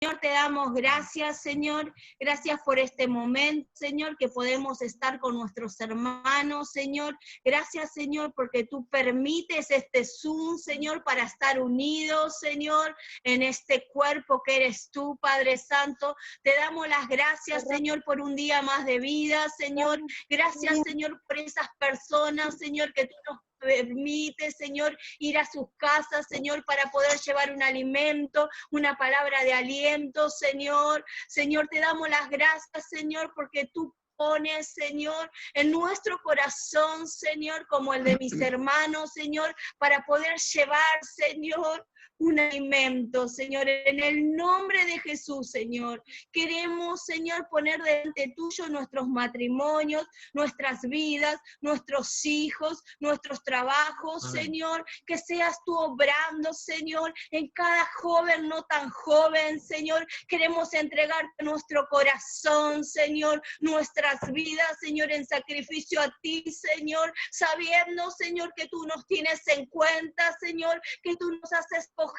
te damos gracias, Señor. Gracias por este momento, Señor, que podemos estar con nuestros hermanos, Señor. Gracias, Señor, porque tú permites este Zoom, Señor, para estar unidos, Señor, en este cuerpo que eres tú, Padre Santo. Te damos las gracias, Señor, por un día más de vida, Señor. Gracias, Señor, por esas personas, Señor, que tú nos permite, Señor, ir a sus casas, Señor, para poder llevar un alimento, una palabra de aliento, Señor. Señor, te damos las gracias, Señor, porque tú pones, Señor, en nuestro corazón, Señor, como el de mis hermanos, Señor, para poder llevar, Señor, un alimento, Señor, en el nombre de Jesús, Señor. Queremos, Señor, poner delante tuyo nuestros matrimonios, nuestras vidas, nuestros hijos, nuestros trabajos, amén, Señor, que seas tú obrando, Señor, en cada joven no tan joven, Señor. Queremos entregarte nuestro corazón, Señor, nuestras vidas, Señor, en sacrificio a ti, Señor, sabiendo, Señor, que tú nos tienes en cuenta, Señor, que tú nos has escogido,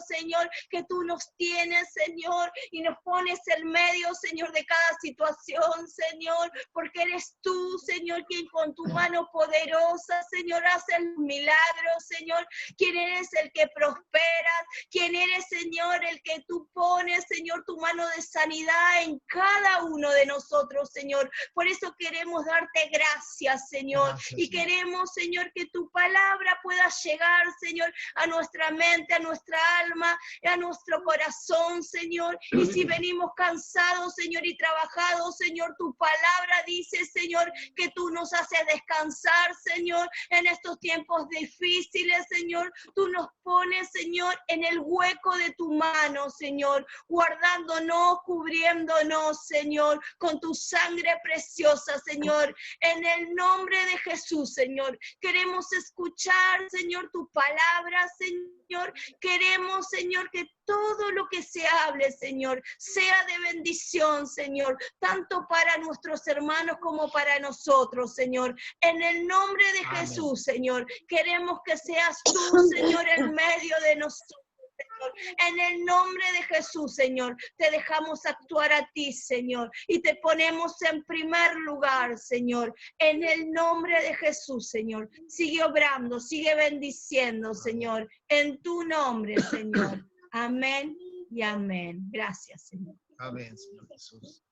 Señor, que tú nos tienes, Señor, y nos pones en medio, Señor, de cada situación, Señor, porque eres tú, Señor, quien con tu mano poderosa, Señor, hace el milagro, Señor, quien eres el que prosperas, quien eres, Señor, el que tú pones, Señor, tu mano de sanidad en cada uno de nosotros, Señor. Por eso queremos darte gracias, Señor, gracias, y queremos, Señor, que tu palabra pueda llegar, Señor, a nuestra mente, a nuestra alma, a nuestro corazón, Señor. Y si venimos cansados, Señor, y trabajados, Señor, tu palabra dice, Señor, que tú nos haces descansar, Señor, en estos tiempos difíciles, Señor. Tú nos pones, Señor, en el hueco de tu mano, Señor, guardándonos, cubriéndonos, Señor, con tu sangre preciosa, Señor. En el nombre de Jesús, Señor, queremos escuchar, Señor, tu palabra, Señor. Queremos, Señor, que todo lo que se hable, Señor, sea de bendición, Señor, tanto para nuestros hermanos como para nosotros, Señor. En el nombre de amén, Jesús, Señor, queremos que seas tú, Señor, en medio de nosotros. Señor. En el nombre de Jesús, Señor, te dejamos actuar a ti, Señor, y te ponemos en primer lugar, Señor. En el nombre de Jesús, Señor, sigue obrando, sigue bendiciendo, Señor, en tu nombre, Señor. Amén y amén. Gracias, Señor. Amén, Señor Jesús.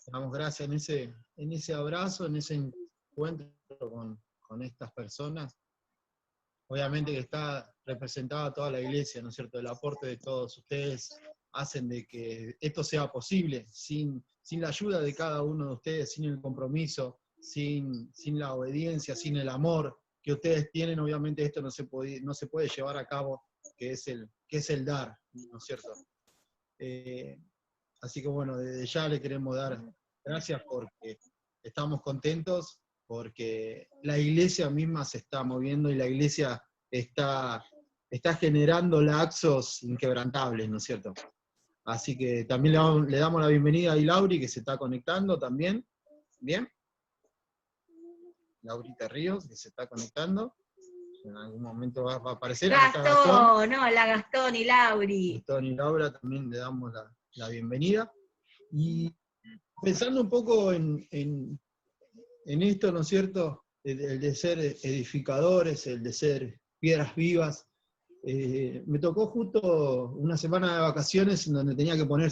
Te damos gracias en ese abrazo, en ese encuentro con estas personas. Obviamente que está representada toda la iglesia, ¿no es cierto? El aporte de todos ustedes hacen de que esto sea posible, sin la ayuda de cada uno de ustedes, sin el compromiso, sin la obediencia, sin el amor que ustedes tienen, obviamente esto no se puede llevar a cabo, que es el dar, ¿no es cierto? Así que bueno, desde ya le queremos dar gracias porque estamos contentos, porque la iglesia misma se está moviendo y la iglesia está generando laxos inquebrantables, ¿no es cierto? Así que también le damos la bienvenida a Ilauri, que se está conectando también. ¿Bien? Laurita Ríos, que se está conectando. En algún momento va a aparecer. Gastón, hola Gastón y Lauri. Gastón y Laura también le damos la bienvenida. Y pensando un poco en esto, ¿no es cierto? El de ser edificadores, el de ser piedras vivas. Me tocó justo una semana de vacaciones en donde tenía que poner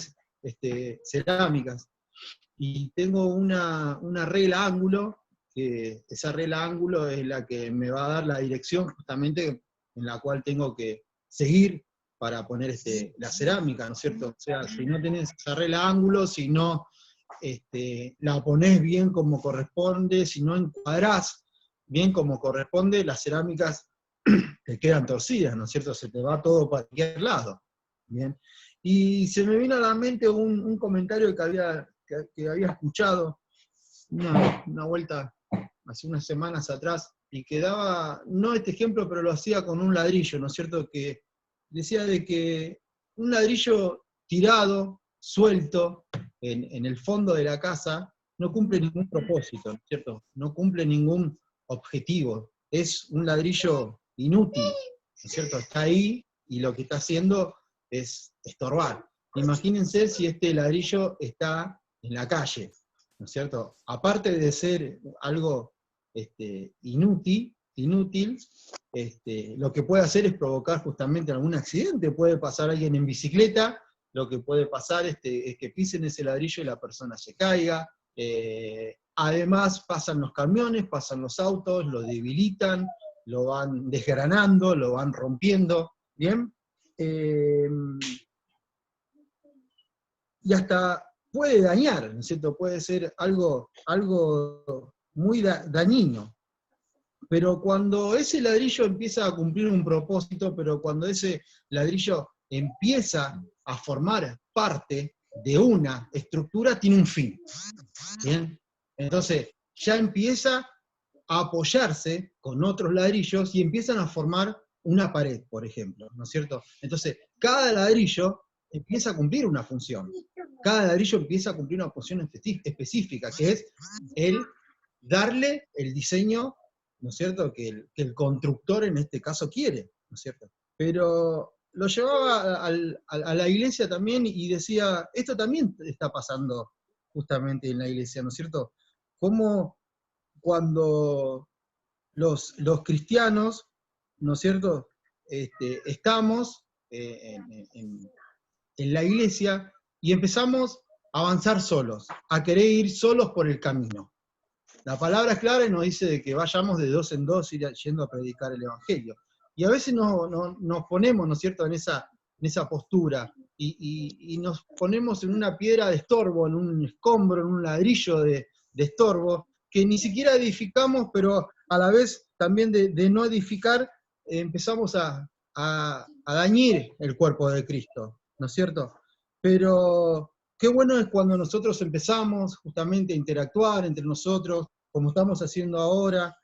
cerámicas. Y tengo una regla ángulo, que esa regla ángulo es la que me va a dar la dirección justamente en la cual tengo que seguir para poner la cerámica, ¿no es cierto? O sea, si no tenés esa regla ángulo, si no la ponés bien como corresponde, si no encuadrás bien como corresponde, las cerámicas te quedan torcidas, ¿no es cierto? Se te va todo para cualquier lado. ¿Bien? Y se me vino a la mente un comentario que había escuchado una vuelta hace unas semanas atrás, y que daba, no este ejemplo, pero lo hacía con un ladrillo, ¿no es cierto? Que decía de que un ladrillo tirado, suelto, en el fondo de la casa, no cumple ningún propósito, ¿no es cierto? No cumple ningún objetivo. Es un ladrillo inútil, ¿no es cierto? Está ahí y lo que está haciendo es estorbar. Imagínense si este ladrillo está en la calle, ¿no es cierto? Aparte de ser algo inútil, lo que puede hacer es provocar justamente algún accidente. Puede pasar alguien en bicicleta, lo que puede pasar es que pisen ese ladrillo y la persona se caiga. Además pasan los camiones, pasan los autos, lo debilitan, lo van desgranando, lo van rompiendo, ¿bien? Y hasta puede dañar, ¿no es cierto? Puede ser algo muy dañino. Pero cuando ese ladrillo empieza a cumplir un propósito, pero cuando ese ladrillo empieza a formar parte de una estructura, tiene un fin. ¿Bien? Entonces, ya empieza a apoyarse con otros ladrillos y empiezan a formar una pared, por ejemplo, ¿no es cierto? Entonces, cada ladrillo empieza a cumplir una función. Cada ladrillo empieza a cumplir una función específica, que es el darle el diseño, ¿no es cierto?, que el constructor en este caso quiere, ¿no es cierto? Pero lo llevaba a la iglesia también y decía, esto también está pasando justamente en la iglesia, ¿no es cierto? Cómo cuando los cristianos, ¿no es cierto?, estamos en la iglesia y empezamos a avanzar solos, a querer ir solos por el camino. La palabra es clara y nos dice de que vayamos de dos en dos ir yendo a predicar el Evangelio. Y a veces nos ponemos, ¿no es cierto?, en esa postura, y nos ponemos en una piedra de estorbo, en un escombro, en un ladrillo de estorbo, que ni siquiera edificamos, pero a la vez también de no edificar, empezamos a dañir el cuerpo de Cristo, ¿no es cierto? Pero qué bueno es cuando nosotros empezamos justamente a interactuar entre nosotros, como estamos haciendo ahora,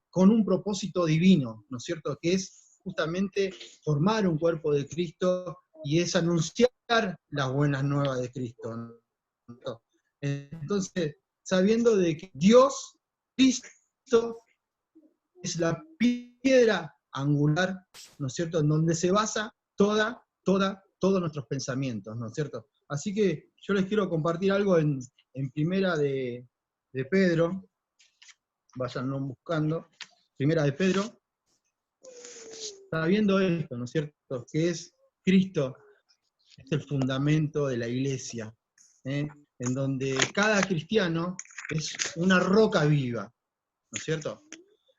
con un propósito divino, ¿no es cierto? Que es justamente formar un cuerpo de Cristo y es anunciar las buenas nuevas de Cristo, ¿no? Entonces, sabiendo de que Dios, Cristo, es la piedra angular, ¿no es cierto?, en donde se basa todos nuestros pensamientos, ¿no es cierto? Así que yo les quiero compartir algo en Primera de Pedro, vayanlo buscando, Primera de Pedro, sabiendo esto, ¿no es cierto?, que es Cristo, es el fundamento de la iglesia, en donde cada cristiano es una roca viva, ¿no es cierto?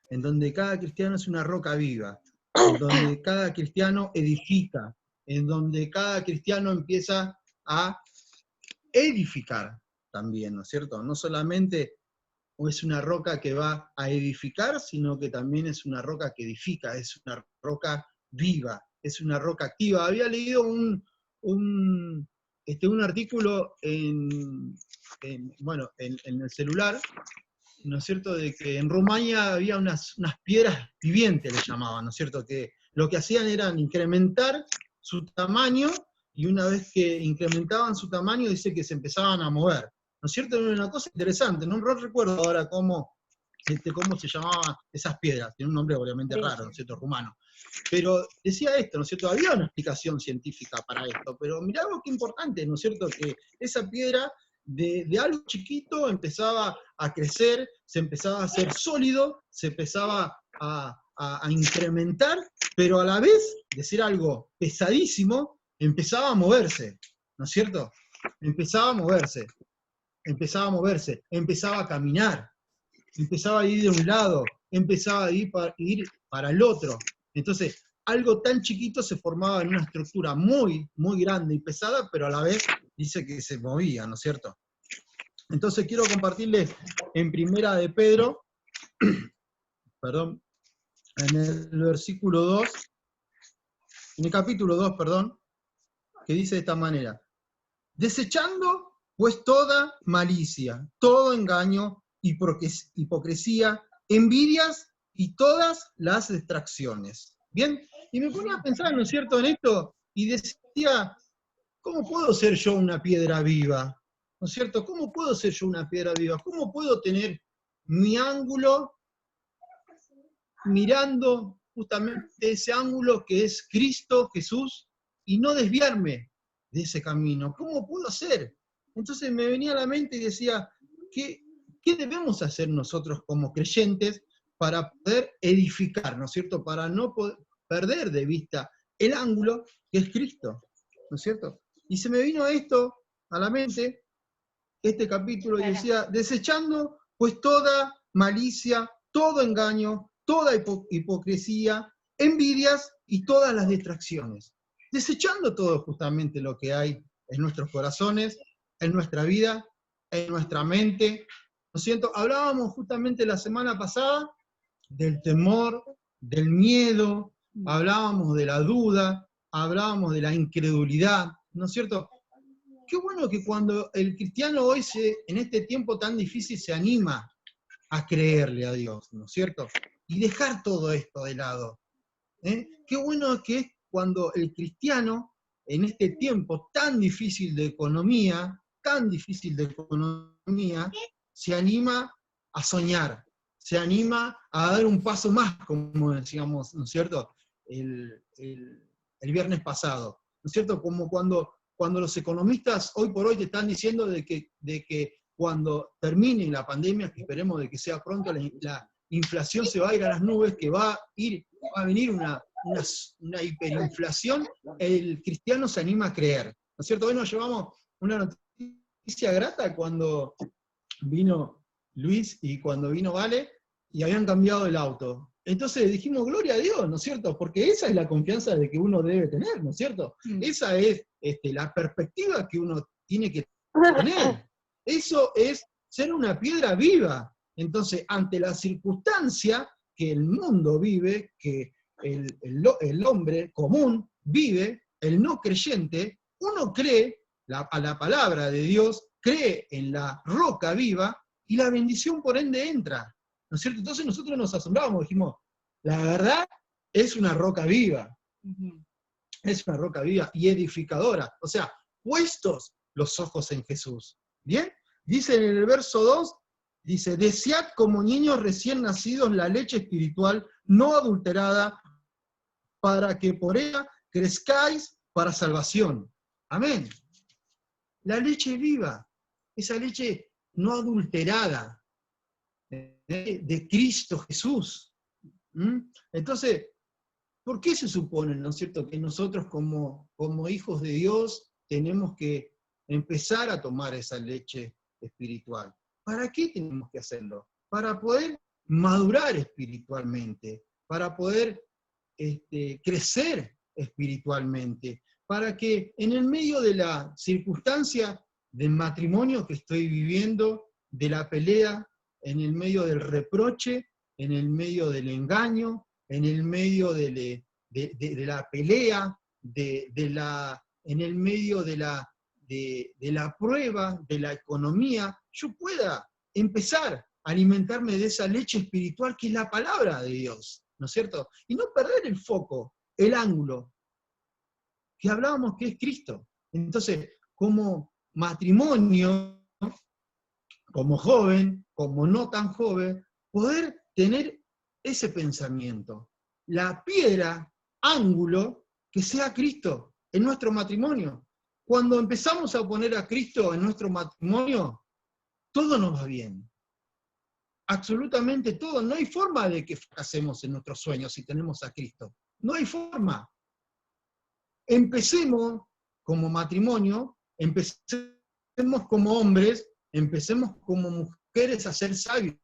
En donde cada cristiano es una roca viva, en donde cada cristiano edifica, en donde cada cristiano empieza a edificar también, ¿no es cierto? No solamente es una roca que va a edificar, sino que también es una roca que edifica, es una roca viva, es una roca activa. Había leído un artículo en el celular, ¿no es cierto?, de que en Rumania había unas piedras vivientes, le llamaban, ¿no es cierto?, que lo que hacían era incrementar su tamaño, y una vez que incrementaban su tamaño, dice que se empezaban a mover, ¿no es cierto? Era una cosa interesante, no recuerdo ahora cómo se llamaban esas piedras, tiene un nombre obviamente raro, ¿no es cierto?, rumano. Pero decía esto, ¿no es cierto?, había una explicación científica para esto, pero mirá algo que importante, ¿no es cierto?, que esa piedra de algo chiquito empezaba a crecer, se empezaba a hacer sólido, se empezaba a incrementar, pero a la vez de ser algo pesadísimo, empezaba a moverse, ¿no es cierto? Empezaba a moverse, empezaba a caminar, empezaba a ir de un lado, empezaba a ir para el otro. Entonces, algo tan chiquito se formaba en una estructura muy, muy grande y pesada, pero a la vez dice que se movía, ¿no es cierto? Entonces quiero compartirles en Primera de Pedro, perdón, en el versículo 2, en el capítulo 2, perdón, que dice de esta manera: desechando pues toda malicia, todo engaño, hipocresía, envidias y todas las distracciones. ¿Bien? Y me ponía a pensar, ¿no es cierto?, en esto, y decía, ¿cómo puedo ser yo una piedra viva? ¿No es cierto? ¿Cómo puedo ser yo una piedra viva? ¿Cómo puedo tener mi ángulo mirando justamente ese ángulo que es Cristo Jesús y no desviarme de ese camino? ¿Cómo puedo hacer? Entonces me venía a la mente y decía, ¿qué debemos hacer nosotros como creyentes para poder edificar, ¿no es cierto? Para no perder de vista el ángulo que es Cristo, ¿no es cierto? Y se me vino esto a la mente, este capítulo, y decía, desechando pues toda malicia, todo engaño, toda hipocresía, envidias y todas las distracciones. Desechando todo justamente lo que hay en nuestros corazones, en nuestra vida, en nuestra mente. ¿No es cierto? Hablábamos justamente la semana pasada del temor, del miedo, hablábamos de la duda, hablábamos de la incredulidad, ¿no es cierto? Qué bueno que cuando el cristiano hoy, en este tiempo tan difícil, se anima a creerle a Dios, ¿no es cierto? Y dejar todo esto de lado. Qué bueno que es cuando el cristiano, en este tiempo tan difícil de economía, se anima a soñar, se anima a dar un paso más, como decíamos, ¿no es cierto?, el viernes pasado, ¿no es cierto? Como cuando los economistas hoy por hoy te están diciendo de que cuando termine la pandemia, que esperemos de que sea pronto, la inflación se va a ir a las nubes, que va a venir una hiperinflación, el cristiano se anima a creer, ¿no es cierto? Hoy nos llevamos una noticia grata cuando vino Luis y cuando vino Vale, y habían cambiado el auto. Entonces dijimos, gloria a Dios, ¿no es cierto? Porque esa es la confianza de que uno debe tener, ¿no es cierto? Esa es la perspectiva que uno tiene que tener. Eso es ser una piedra viva. Entonces, ante la circunstancia que el mundo vive, que el hombre común vive, el no creyente, uno cree a la palabra de Dios, cree en la roca viva, y la bendición por ende entra, ¿no es cierto? Entonces nosotros nos asombrábamos, dijimos, la verdad es una roca viva, es una roca viva y edificadora, o sea, puestos los ojos en Jesús, ¿bien? Dice en el verso 2, dice, desead como niños recién nacidos la leche espiritual no adulterada, para que por ella crezcáis para salvación. Amén. La leche viva, esa leche no adulterada de Cristo Jesús. Entonces, ¿por qué se supone, no es cierto, que nosotros como hijos de Dios tenemos que empezar a tomar esa leche espiritual? ¿Para qué tenemos que hacerlo? Para poder madurar espiritualmente, para poder crecer espiritualmente, para que en el medio de la circunstancia del matrimonio que estoy viviendo, de la pelea, en el medio del reproche, en el medio del engaño, en el medio de la pelea, en el medio de la prueba, de la economía, yo pueda empezar a alimentarme de esa leche espiritual que es la palabra de Dios, ¿no es cierto? Y no perder el foco, el ángulo, que hablábamos que es Cristo. Entonces, como matrimonio, como joven, como no tan joven, poder tener ese pensamiento. La piedra, ángulo, que sea Cristo en nuestro matrimonio. Cuando empezamos a poner a Cristo en nuestro matrimonio, todo nos va bien. Absolutamente todo. No hay forma de que fracasemos en nuestros sueños si tenemos a Cristo. No hay forma. Empecemos como matrimonio, empecemos como hombres, empecemos como mujeres a ser sabios.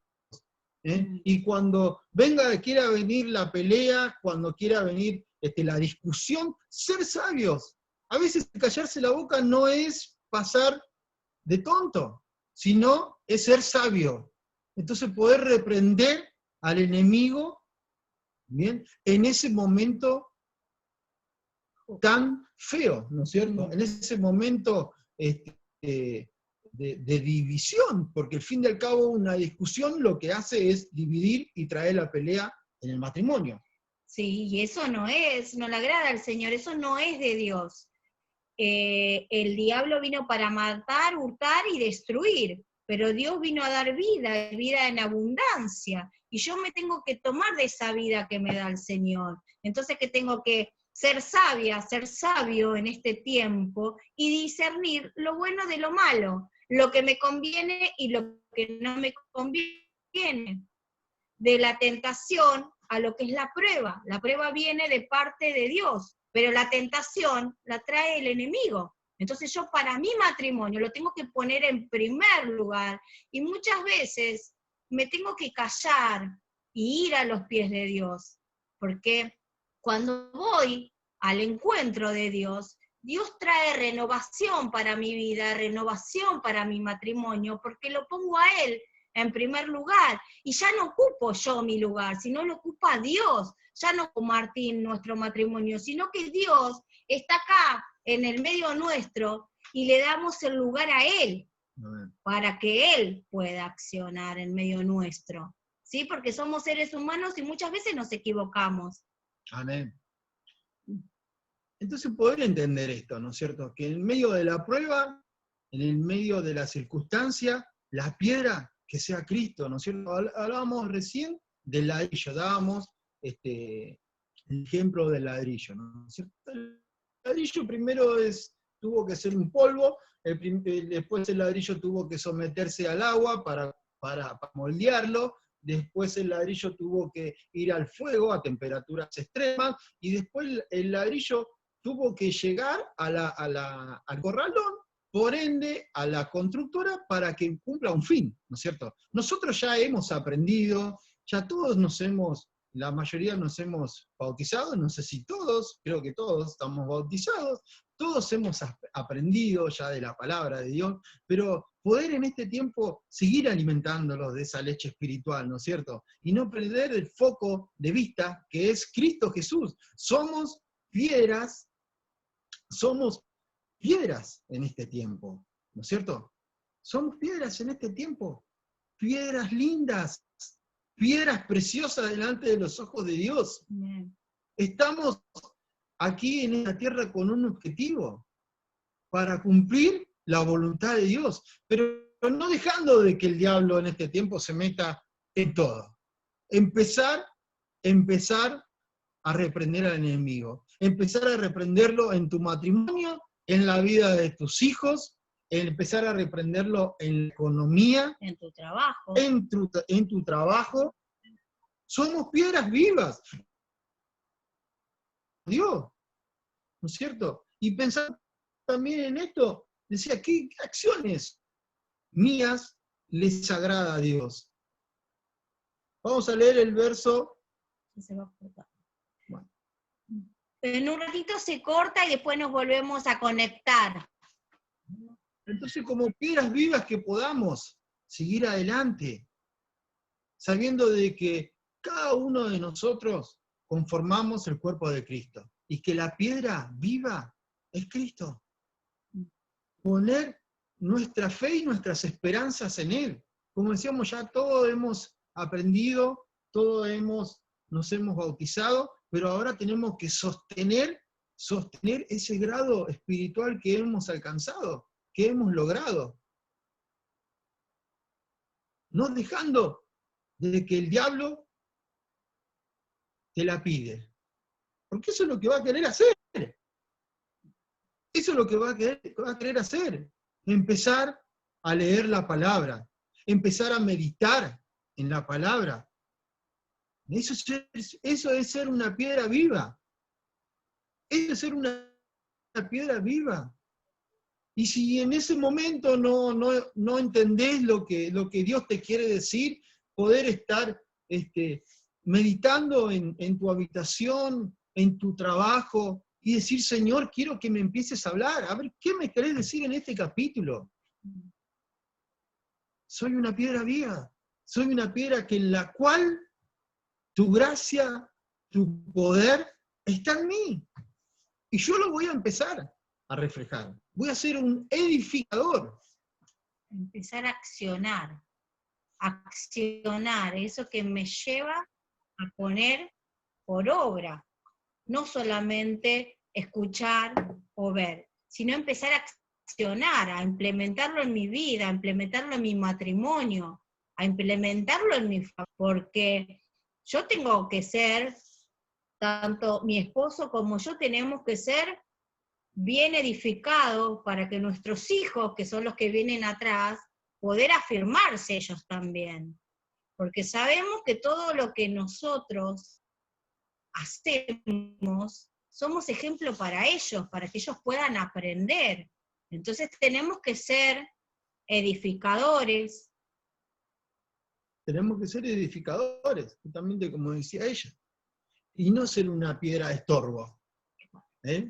Y cuando quiera venir la pelea, cuando quiera venir la discusión, ser sabios. A veces callarse la boca no es pasar de tonto, sino es ser sabio. Entonces poder reprender al enemigo, ¿bien?, en ese momento tan feo, ¿no es cierto? En ese momento de división, porque al fin y al cabo una discusión lo que hace es dividir y traer la pelea en el matrimonio. Sí, y eso no le agrada al Señor, eso no es de Dios. El diablo vino para matar, hurtar y destruir, pero Dios vino a dar vida, vida en abundancia, y yo me tengo que tomar de esa vida que me da el Señor. Entonces, ¿qué tengo que ser sabia, ser sabio en este tiempo y discernir lo bueno de lo malo, lo que me conviene y lo que no me conviene. De la tentación a lo que es la prueba. La prueba viene de parte de Dios, pero la tentación la trae el enemigo. Entonces yo para mi matrimonio lo tengo que poner en primer lugar y muchas veces me tengo que callar y ir a los pies de Dios, porque cuando voy al encuentro de Dios, Dios trae renovación para mi vida, renovación para mi matrimonio, porque lo pongo a Él en primer lugar, y ya no ocupo yo mi lugar, sino lo ocupa Dios, ya no con Martín nuestro matrimonio, sino que Dios está acá en el medio nuestro y le damos el lugar a Él, para que Él pueda accionar en medio nuestro, ¿sí? Porque somos seres humanos y muchas veces nos equivocamos. Amén. Entonces poder entender esto, ¿no es cierto? Que en medio de la prueba, en el medio de la circunstancia, la piedra que sea Cristo, ¿no es cierto? Hablábamos recién del ladrillo, dábamos el ejemplo del ladrillo, ¿no es cierto? El ladrillo primero tuvo que ser un polvo, después el ladrillo tuvo que someterse al agua para moldearlo, después el ladrillo tuvo que ir al fuego a temperaturas extremas, y después el ladrillo tuvo que llegar al corralón, por ende, a la constructora para que cumpla un fin, ¿no es cierto? Nosotros ya hemos aprendido, ya todos la mayoría nos hemos bautizado, no sé si todos, creo que todos estamos bautizados, todos hemos aprendido ya de la palabra de Dios, pero poder en este tiempo seguir alimentándolos de esa leche espiritual, ¿no es cierto? Y no perder el foco de vista que es Cristo Jesús. Somos piedras en este tiempo, ¿no es cierto? Somos piedras en este tiempo, piedras lindas, piedras preciosas delante de los ojos de Dios. Estamos aquí en esta tierra con un objetivo, para cumplir la voluntad de Dios, pero no dejando de que el diablo en este tiempo se meta en todo. Empezar a reprender al enemigo, empezar a reprenderlo en tu matrimonio, en la vida de tus hijos, empezar a reprenderlo en la economía, en tu trabajo. En tu trabajo. Somos piedras vivas. Dios, ¿no es cierto? Y pensar también en esto, decía, ¿qué acciones mías les agrada a Dios? Vamos a leer el verso. Se va a cortar. Bueno. En un ratito se corta y después nos volvemos a conectar. Entonces, como piedras vivas que podamos seguir adelante, sabiendo de que cada uno de nosotros conformamos el cuerpo de Cristo, y que la piedra viva es Cristo. Poner nuestra fe y nuestras esperanzas en Él. Como decíamos, ya todos hemos aprendido, nos hemos bautizado, pero ahora tenemos que sostener ese grado espiritual que hemos alcanzado, que hemos logrado. No dejando de que el diablo te la pide. Porque eso es lo que va a querer hacer. Eso es lo que va a querer hacer. Empezar a leer la palabra. Empezar a meditar en la palabra. Eso es ser una piedra viva. Eso es ser una piedra viva. Y si en ese momento no entendés lo que Dios te quiere decir, poder estar meditando en tu habitación, en tu trabajo, y decir, Señor, quiero que me empieces a hablar. A ver, ¿qué me querés decir en este capítulo? Soy una piedra viva. Soy una piedra en la cual tu gracia, tu poder está en mí. Y yo lo voy a empezar a reflejar. Voy a ser un edificador. Empezar a accionar. Accionar, eso que me lleva a poner por obra. No solamente escuchar o ver, sino empezar a accionar, a implementarlo en mi vida, a implementarlo en mi matrimonio, a implementarlo en mi familia, porque yo tengo que ser tanto mi esposo como yo tenemos que ser bien edificados para que nuestros hijos, que son los que vienen atrás, poder afirmarse ellos también. Porque sabemos que todo lo que nosotros hacemos, somos ejemplo para que ellos puedan aprender. Entonces tenemos que ser edificadores. Tenemos que ser edificadores, justamente como decía ella, y no ser una piedra de estorbo.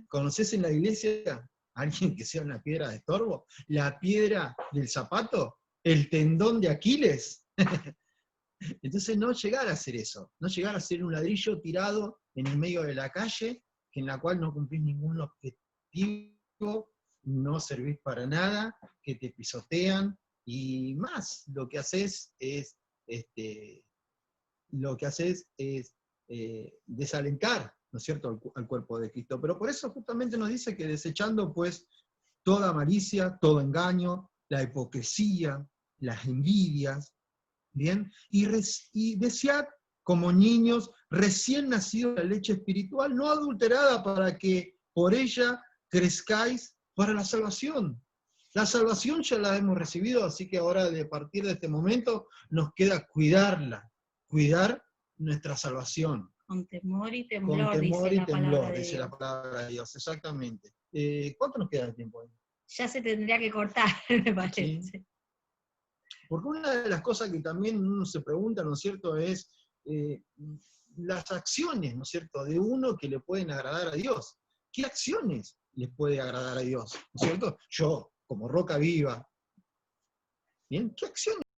¿Conoces en la iglesia a alguien que sea una piedra de estorbo? La piedra del zapato, el tendón de Aquiles. Entonces no llegar a hacer eso, no llegar a ser un ladrillo tirado en el medio de la calle, en la cual no cumplís ningún objetivo, no servís para nada, que te pisotean, y más, lo que haces es desalentar, ¿no es cierto?, al cuerpo de Cristo. Pero por eso justamente nos dice que desechando pues toda malicia, todo engaño, la hipocresía, las envidias, ¿bien? Y desead como niños recién nacidos la leche espiritual, no adulterada, para que por ella crezcáis para la salvación. La salvación ya la hemos recibido, así que ahora, a partir de este momento, nos queda cuidarla, cuidar nuestra salvación. Con temor y temblor, Con temor y temblor, dice dice la palabra de Dios, exactamente. ¿Cuánto nos queda de tiempo ahí? Ya se tendría que cortar, me parece. ¿Sí? Porque una de las cosas que también uno se pregunta, ¿no es cierto?, es las acciones, ¿no es cierto?, de uno que le pueden agradar a Dios. ¿Qué acciones les puede agradar a Dios? ¿No es cierto? Yo, como roca viva, ¿bien? ¿Qué acciones